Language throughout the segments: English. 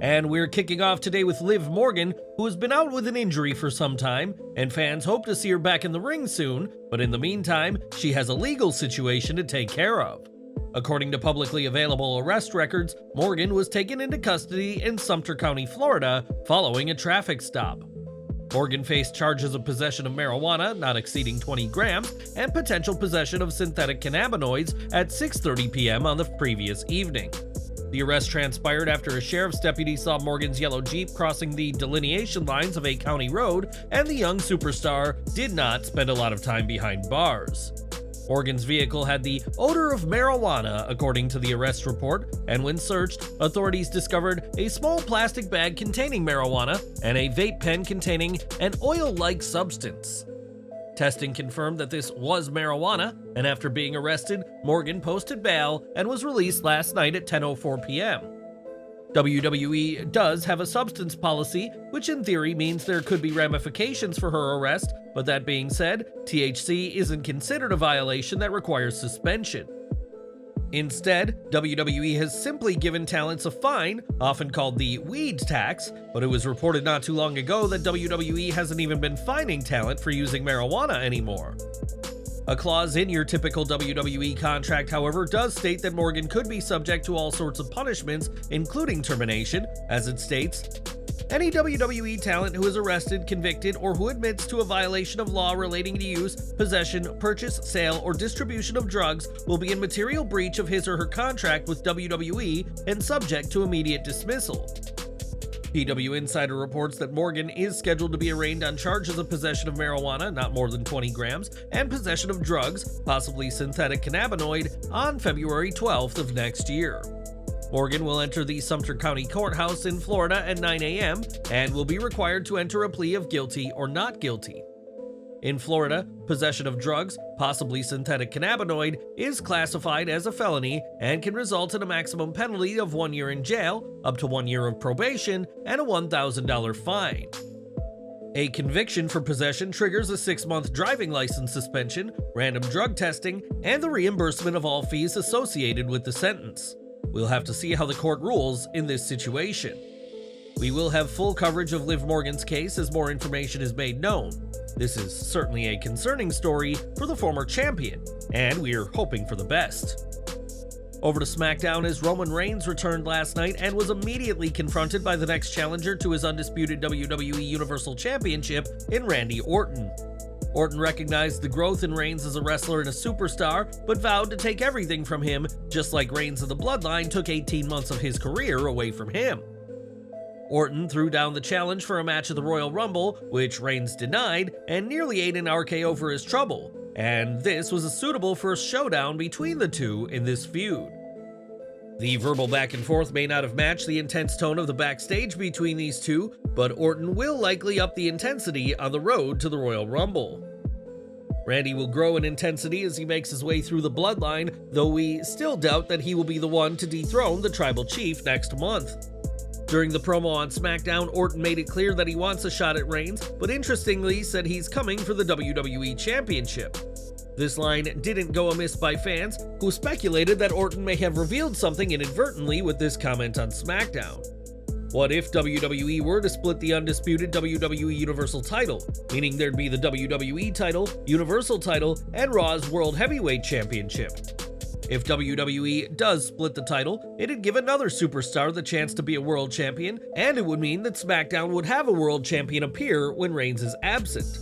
And we're kicking off today with Liv Morgan, who has been out with an injury for some time, and fans hope to see her back in the ring soon, but in the meantime, she has a legal situation to take care of. According to publicly available arrest records, Morgan was taken into custody in Sumter County, Florida, following a traffic stop. Morgan faced charges of possession of marijuana not exceeding 20 grams and potential possession of synthetic cannabinoids at 6:30 p.m. on the previous evening. The arrest transpired after a sheriff's deputy saw Morgan's yellow Jeep crossing the delineation lines of a county road, and the young superstar did not spend a lot of time behind bars. Morgan's vehicle had the odor of marijuana, according to the arrest report, and when searched, authorities discovered a small plastic bag containing marijuana and a vape pen containing an oil-like substance. Testing confirmed that this was marijuana, and after being arrested, Morgan posted bail and was released last night at 10:04 p.m. WWE does have a substance policy, which in theory means there could be ramifications for her arrest, but that being said, THC isn't considered a violation that requires suspension. Instead, WWE has simply given talents a fine, often called the weed tax, but it was reported not too long ago that WWE hasn't even been fining talent for using marijuana anymore. A clause in your typical WWE contract, however, does state that Morgan could be subject to all sorts of punishments, including termination, as it states, "Any WWE talent who is arrested, convicted, or who admits to a violation of law relating to use, possession, purchase, sale, or distribution of drugs will be in material breach of his or her contract with WWE and subject to immediate dismissal." PW Insider reports that Morgan is scheduled to be arraigned on charges of possession of marijuana, not more than 20 grams, and possession of drugs, possibly synthetic cannabinoid, on February 12th of next year. Morgan will enter the Sumter County Courthouse in Florida at 9 a.m. and will be required to enter a plea of guilty or not guilty. In Florida, possession of drugs, possibly synthetic cannabinoid, is classified as a felony and can result in a maximum penalty of 1 year in jail, up to 1 year of probation, and a $1,000 fine. A conviction for possession triggers a 6-month driving license suspension, random drug testing, and the reimbursement of all fees associated with the sentence. We'll have to see how the court rules in this situation. We will have full coverage of Liv Morgan's case as more information is made known. This is certainly a concerning story for the former champion, and we're hoping for the best. Over to Smackdown as Roman Reigns returned last night and was immediately confronted by the next challenger to his undisputed WWE Universal Championship in Randy Orton. Orton recognized the growth in Reigns as a wrestler and a superstar, but vowed to take everything from him, just like Reigns of the Bloodline took 18 months of his career away from him. Orton threw down the challenge for a match at the Royal Rumble, which Reigns denied, and nearly ate an RKO for his trouble, and this was a suitable first showdown between the two in this feud. The verbal back and forth may not have matched the intense tone of the backstage between these two, but Orton will likely up the intensity on the road to the Royal Rumble. Randy will grow in intensity as he makes his way through the Bloodline, though we still doubt that he will be the one to dethrone the Tribal Chief next month. During the promo on SmackDown, Orton made it clear that he wants a shot at Reigns, but interestingly said he's coming for the WWE Championship. This line didn't go amiss by fans, who speculated that Orton may have revealed something inadvertently with this comment on SmackDown. What if WWE were to split the undisputed WWE Universal title, meaning there'd be the WWE title, Universal title, and Raw's World Heavyweight Championship? If WWE does split the title, it'd give another superstar the chance to be a world champion, and it would mean that SmackDown would have a world champion appear when Reigns is absent.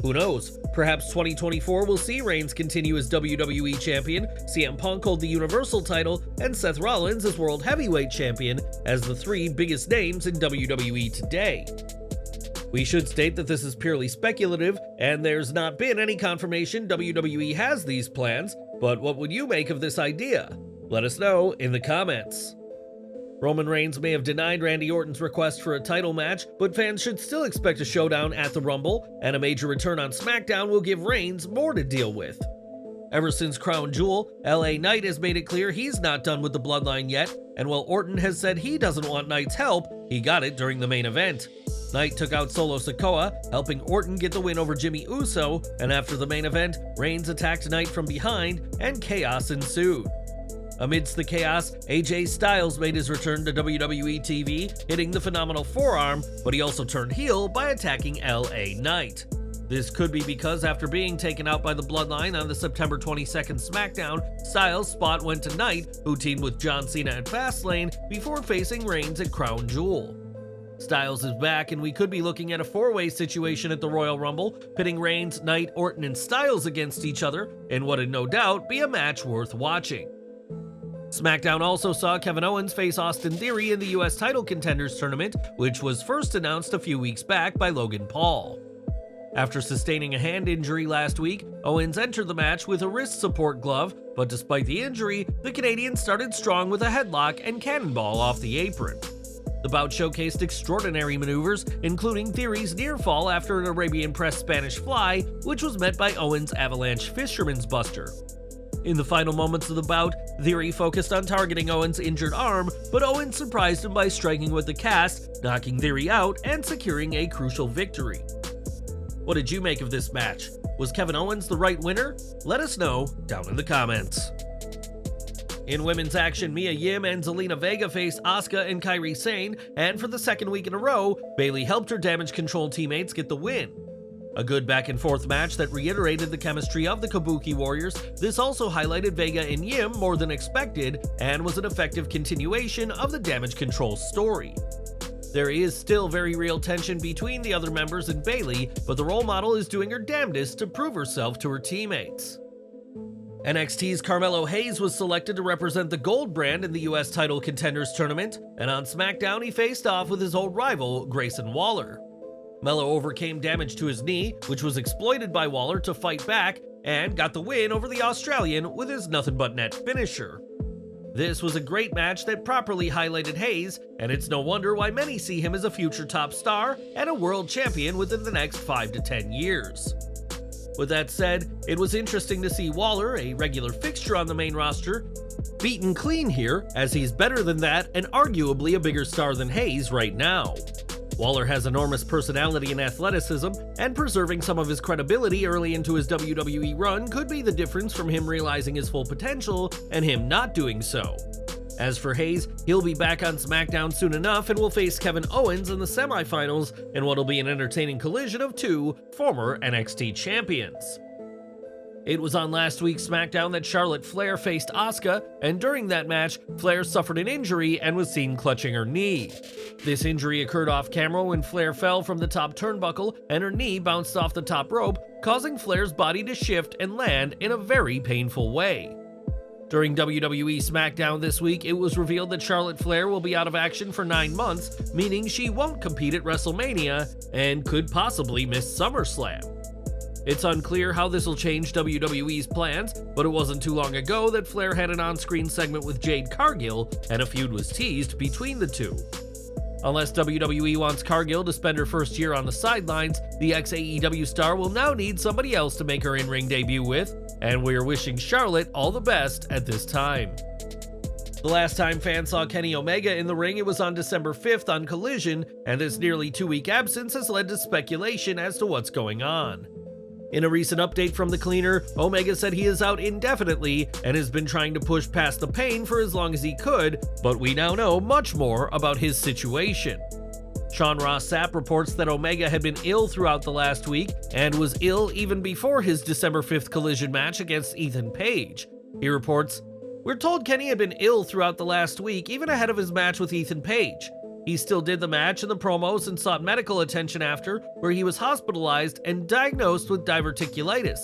Who knows? Perhaps 2024 will see Reigns continue as WWE Champion, CM Punk hold the Universal title, and Seth Rollins as World Heavyweight Champion as the 3 biggest names in WWE today. We should state that this is purely speculative, and there's not been any confirmation WWE has these plans, but what would you make of this idea? Let us know in the comments. Roman Reigns may have denied Randy Orton's request for a title match, but fans should still expect a showdown at the Rumble, and a major return on SmackDown will give Reigns more to deal with. Ever since Crown Jewel, LA Knight has made it clear he's not done with the Bloodline yet, and while Orton has said he doesn't want Knight's help, he got it during the main event. Knight took out Solo Sikoa, helping Orton get the win over Jimmy Uso, and after the main event, Reigns attacked Knight from behind, and chaos ensued. Amidst the chaos, AJ Styles made his return to WWE TV, hitting the phenomenal forearm, but he also turned heel by attacking LA Knight. This could be because after being taken out by the Bloodline on the September 22nd Smackdown, Styles' spot went to Knight, who teamed with John Cena at Fastlane before facing Reigns at Crown Jewel. Styles is back, and we could be looking at a four-way situation at the Royal Rumble, pitting Reigns, Knight, Orton, and Styles against each other in what would no doubt be a match worth watching. SmackDown also saw Kevin Owens face Austin Theory in the US Title Contenders Tournament, which was first announced a few weeks back by Logan Paul. After sustaining a hand injury last week, Owens entered the match with a wrist support glove, but despite the injury, the Canadian started strong with a headlock and cannonball off the apron. The bout showcased extraordinary maneuvers, including Theory's near fall after an Arabian Press Spanish Fly, which was met by Owens' Avalanche Fisherman's Buster. In the final moments of the bout, Theory focused on targeting Owens' injured arm, but Owens surprised him by striking with the cast, knocking Theory out and securing a crucial victory. What did you make of this match? Was Kevin Owens the right winner? Let us know down in the comments. In women's action, Mia Yim and Zelina Vega faced Asuka and Kairi Sane, and for the second week in a row, Bayley helped her Damage Control teammates get the win. A good back-and-forth match that reiterated the chemistry of the Kabuki Warriors, this also highlighted Vega and Yim more than expected, and was an effective continuation of the Damage Control story. There is still very real tension between the other members and Bayley, but the role model is doing her damnedest to prove herself to her teammates. NXT's Carmelo Hayes was selected to represent the Gold brand in the US Title Contenders Tournament, and on SmackDown he faced off with his old rival, Grayson Waller. Melo overcame damage to his knee, which was exploited by Waller to fight back, and got the win over the Australian with his nothing-but-net finisher. This was a great match that properly highlighted Hayes, and it's no wonder why many see him as a future top star and a world champion within the next 5 to 10 years. With that said, it was interesting to see Waller, a regular fixture on the main roster, beaten clean here, as he's better than that and arguably a bigger star than Hayes right now. Waller has enormous personality and athleticism, and preserving some of his credibility early into his WWE run could be the difference from him realizing his full potential and him not doing so. As for Hayes, he'll be back on SmackDown soon enough and will face Kevin Owens in the semifinals in what'll be an entertaining collision of two former NXT champions. It was on last week's SmackDown that Charlotte Flair faced Asuka, and during that match, Flair suffered an injury and was seen clutching her knee. This injury occurred off camera when Flair fell from the top turnbuckle and her knee bounced off the top rope, causing Flair's body to shift and land in a very painful way. During WWE SmackDown this week, it was revealed that Charlotte Flair will be out of action for 9 months, meaning she won't compete at WrestleMania and could possibly miss SummerSlam. It's unclear how this will change WWE's plans, but it wasn't too long ago that Flair had an on-screen segment with Jade Cargill, and a feud was teased between the two. Unless WWE wants Cargill to spend her first year on the sidelines, the ex-AEW star will now need somebody else to make her in-ring debut with, and we're wishing Charlotte all the best at this time. The last time fans saw Kenny Omega in the ring, it was on December 5th on Collision, and this nearly 2-week absence has led to speculation as to what's going on. In a recent update from the cleaner, Omega said he is out indefinitely and has been trying to push past the pain for as long as he could, but we now know much more about his situation. Sean Ross Sapp reports that Omega had been ill throughout the last week and was ill even before his December 5th Collision match against Ethan Page. He reports, "We're told Kenny had been ill throughout the last week, even ahead of his match with Ethan Page. He still did the match and the promos and sought medical attention after, where he was hospitalized and diagnosed with diverticulitis."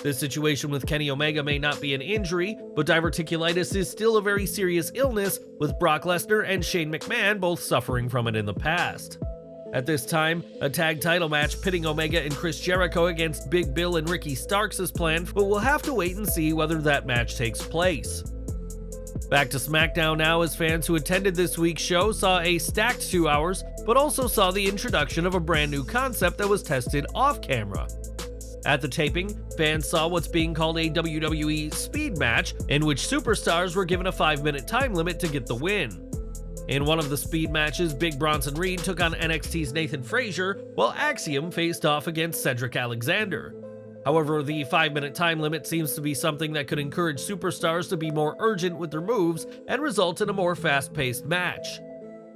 This situation with Kenny Omega may not be an injury, but diverticulitis is still a very serious illness, with Brock Lesnar and Shane McMahon both suffering from it in the past. At this time, a tag title match pitting Omega and Chris Jericho against Big Bill and Ricky Starks is planned, but we'll have to wait and see whether that match takes place. Back to SmackDown now, as fans who attended this week's show saw a stacked 2 hours, but also saw the introduction of a brand new concept that was tested off camera. At the taping, fans saw what's being called a WWE speed match, in which superstars were given a 5-minute time limit to get the win. In one of the speed matches, Big Bronson Reed took on NXT's Nathan Frazier, while Axiom faced off against Cedric Alexander. However, the 5-minute time limit seems to be something that could encourage superstars to be more urgent with their moves and result in a more fast-paced match.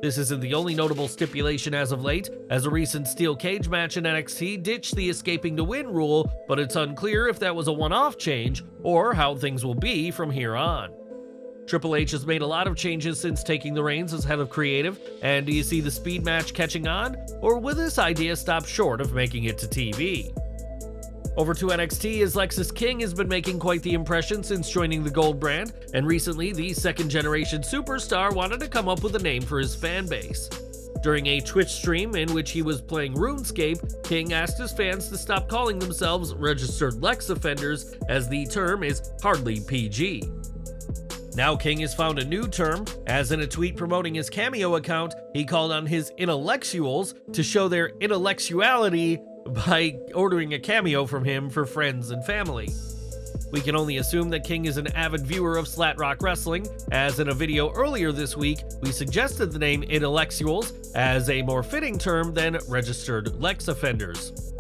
This isn't the only notable stipulation as of late, as a recent steel cage match in NXT ditched the escaping to win rule, but it's unclear if that was a one-off change or how things will be from here on. Triple H has made a lot of changes since taking the reins as head of creative, and do you see the speed match catching on, or will this idea stop short of making it to TV? Over to NXT, as Lexis King has been making quite the impression since joining the Gold brand, and recently the second-generation superstar wanted to come up with a name for his fan base. During a Twitch stream in which he was playing RuneScape, King asked his fans to stop calling themselves registered Lex offenders, as the term is hardly PG. Now King has found a new term, as in a tweet promoting his Cameo account, he called on his intellectuals to show their intellectuality by ordering a cameo from him for friends and family. We can only assume that King is an avid viewer of Slat Rock Wrestling, as in a video earlier this week, we suggested the name intellectuals as a more fitting term than registered Lex offenders.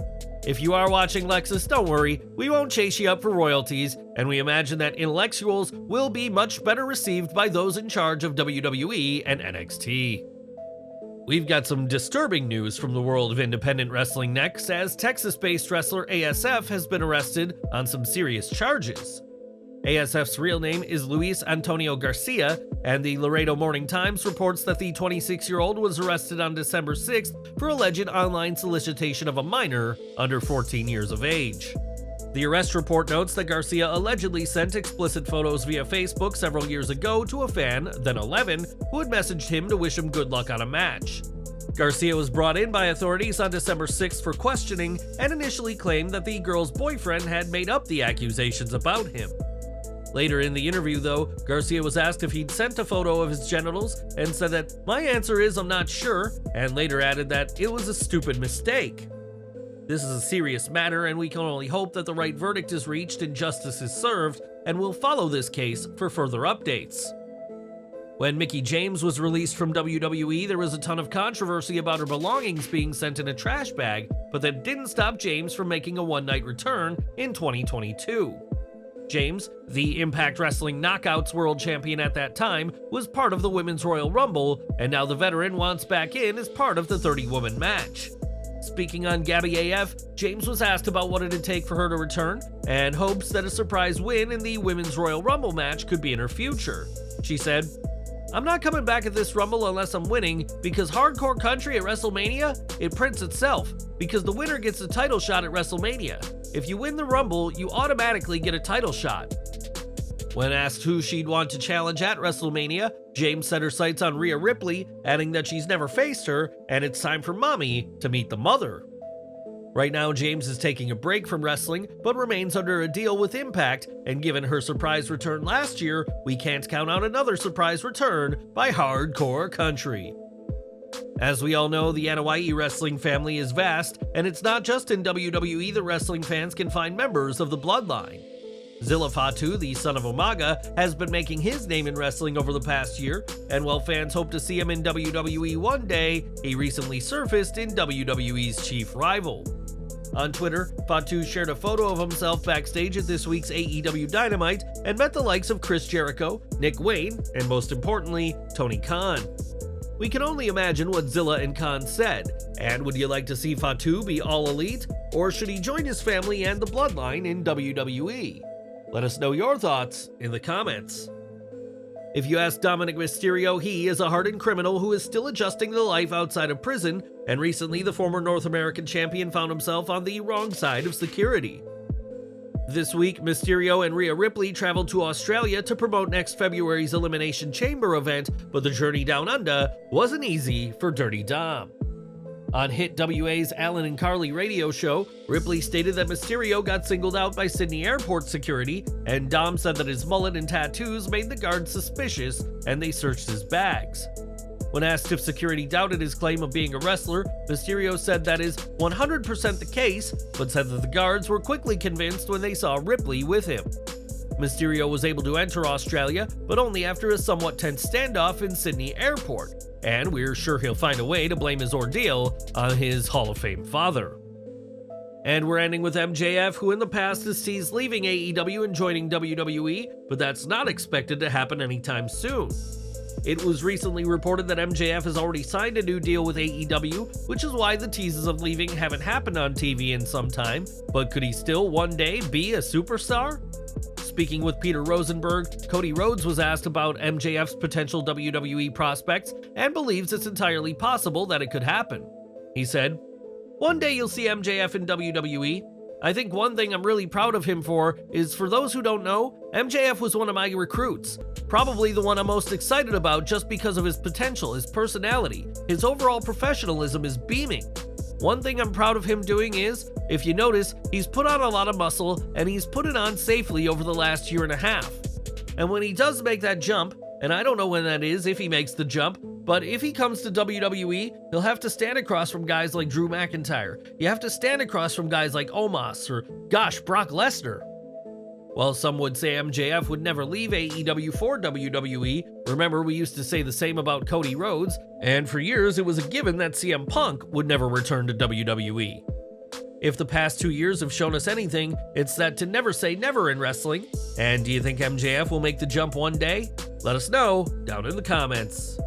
If you are watching, Lexis, don't worry, we won't chase you up for royalties, and we imagine that intellectuals will be much better received by those in charge of WWE and NXT. We've got some disturbing news from the world of independent wrestling next, as Texas-based wrestler ASF has been arrested on some serious charges. ASF's real name is Luis Antonio Garcia, and the Laredo Morning Times reports that the 26-year-old was arrested on December 6th for alleged online solicitation of a minor under 14 years of age. The arrest report notes that Garcia allegedly sent explicit photos via Facebook several years ago to a fan, then 11, who had messaged him to wish him good luck on a match. Garcia was brought in by authorities on December 6th for questioning and initially claimed that the girl's boyfriend had made up the accusations about him. Later in the interview, though, Garcia was asked if he'd sent a photo of his genitals and said that, "My answer is I'm not sure," and later added that it was a stupid mistake. This is a serious matter, and we can only hope that the right verdict is reached and justice is served, and we'll follow this case for further updates. When Mickie James was released from WWE, there was a ton of controversy about her belongings being sent in a trash bag, but that didn't stop James from making a one-night return in 2022. James, the Impact Wrestling Knockouts World Champion at that time, was part of the Women's Royal Rumble, and now the veteran wants back in as part of the 30-woman match. Speaking on Gabby AF, James was asked about what it'd take for her to return, and hopes that a surprise win in the Women's Royal Rumble match could be in her future. She said, "I'm not coming back at this Rumble unless I'm winning, because Hardcore Country at WrestleMania, it prints itself, because the winner gets a title shot at WrestleMania. If you win the Rumble, you automatically get a title shot." When asked who she'd want to challenge at WrestleMania, James set her sights on Rhea Ripley, adding that she's never faced her, and it's time for Mommy to meet the mother. Right now, James is taking a break from wrestling, but remains under a deal with Impact, and given her surprise return last year, we can't count out another surprise return by Hardcore Country. As we all know, the Anoa'i wrestling family is vast, and it's not just in WWE that wrestling fans can find members of the Bloodline. Zilla Fatu, the son of Umaga, has been making his name in wrestling over the past year, and while fans hope to see him in WWE one day, he recently surfaced in WWE's chief rival. On Twitter, Fatu shared a photo of himself backstage at this week's AEW Dynamite and met the likes of Chris Jericho, Nick Wayne, and most importantly, Tony Khan. We can only imagine what Zilla and Khan said, and would you like to see Fatu be all elite, or should he join his family and the Bloodline in WWE? Let us know your thoughts in the comments. If you ask Dominik Mysterio, he is a hardened criminal who is still adjusting to life outside of prison, and recently the former North American champion found himself on the wrong side of security. This week, Mysterio and Rhea Ripley traveled to Australia to promote next February's Elimination Chamber event, but the journey down under wasn't easy for Dirty Dom. On Hit WA's Alan and Carly radio show, Ripley stated that Mysterio got singled out by Sydney Airport security, and Dom said that his mullet and tattoos made the guards suspicious and they searched his bags. When asked if security doubted his claim of being a wrestler, Mysterio said that is 100% the case, but said that the guards were quickly convinced when they saw Ripley with him. Mysterio was able to enter Australia, but only after a somewhat tense standoff in Sydney Airport, and we're sure he'll find a way to blame his ordeal on his Hall of Fame father. And we're ending with MJF, who in the past has teased leaving AEW and joining WWE, but that's not expected to happen anytime soon. It was recently reported that MJF has already signed a new deal with AEW, which is why the teases of leaving haven't happened on TV in some time, but could he still one day be a superstar? Speaking with Peter Rosenberg, Cody Rhodes was asked about MJF's potential WWE prospects and believes it's entirely possible that it could happen. He said, "One day you'll see MJF in WWE. I think one thing I'm really proud of him for is, for those who don't know, MJF was one of my recruits. Probably the one I'm most excited about just because of his potential, his personality, his overall professionalism is beaming. One thing I'm proud of him doing is, if you notice, he's put on a lot of muscle and he's put it on safely over the last year and a half. And when he does make that jump, and I don't know when that is if he makes the jump, but if he comes to WWE, he'll have to stand across from guys like Drew McIntyre. You have to stand across from guys like Omos or, gosh, Brock Lesnar." While some would say MJF would never leave AEW for WWE, remember we used to say the same about Cody Rhodes, and for years it was a given that CM Punk would never return to WWE. If the past 2 years have shown us anything, it's that to never say never in wrestling. And do you think MJF will make the jump one day? Let us know down in the comments.